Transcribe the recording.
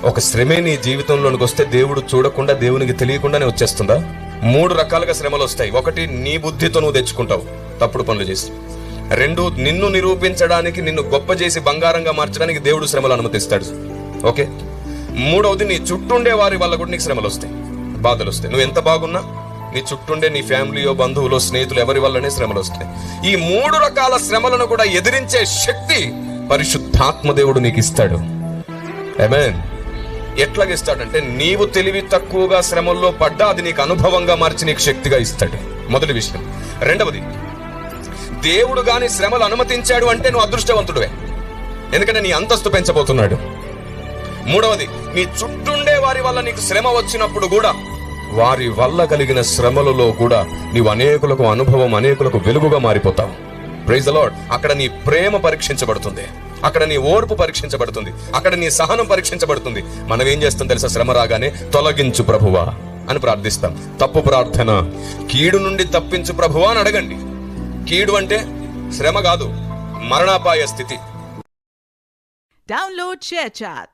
ఒక శ్రమే నీ జీవితంలోనికి వస్తే దేవుడు చూడకుండా, దేవునికి తెలియకుండానే వచ్చేస్తుందా? 3 రకాలుగా శ్రమలు వస్తాయి. ఒకటి, నీ బుద్ధితో నువ్వు తెచ్చుకుంటావు తప్పుడు పనులు చేసి. 2, నిన్ను నిరూపించడానికి, నిన్ను గొప్ప చేసి బంగారంగా మార్చడానికి దేవుడు శ్రమలు అనుమతిస్తాడు. ఓకే. 3వది, నీ చుట్టూండే వారి వల్ల కూడా నీకు శ్రమలు వస్తాయి, బాధలు వస్తాయి. నువ్వు ఎంత బాగున్నా నీ చుట్టూండే నీ ఫ్యామిలీయో, బంధువులో, స్నేహితులు ఎవరి వల్లనే శ్రమలు వస్తాయి. ఈ 3 రకాల శ్రమలను కూడా ఎదిరించే శక్తి పరిశుద్ధాత్మ దేవుడు నీకు ఇస్తాడు. ఆమేన్. ఎట్లాగిస్తాడంటే, నీవు తెలివి తక్కువగా శ్రమల్లో పడ్డా అది నీకు అనుభవంగా మార్చి నీకు శక్తిగా ఇస్తాడు. మొదటి విషయం. 2వది, దేవుడు గాని శ్రమలు అనుమతించాడు అంటే నువ్వు అదృష్టవంతుడివే, ఎందుకంటే నీ అంతస్తు పెంచబోతున్నాడు. 3వది, నీ చుట్టూండే వారి వల్ల నీకు శ్రమ వచ్చినప్పుడు కూడా, వారి వల్ల కలిగిన శ్రమలలో కూడా నీవు అనేకులకు అనుభవం, అనేకులకు వెలుగుగా మారిపోతావు. Praise the lord. అక్కడ నీ ప్రేమ పరీక్షించబడుతుంది, అక్కడ నీ ఓర్పు పరీక్షించబడుతుంది, అక్కడ నీ సహనం పరీక్షించబడుతుంది. మనం ఏం చేస్తాం తెలుసా? శ్రమ రాగానే తొలగించు ప్రభువా అని ప్రార్థిస్తాం. తప్పు ప్రార్థన. కీడు నుండి తప్పించు ప్రభువా అని అడగండి. కీడు అంటే శ్రమ కాదు, మరణాపాయ స్థితి. Download ShareChat.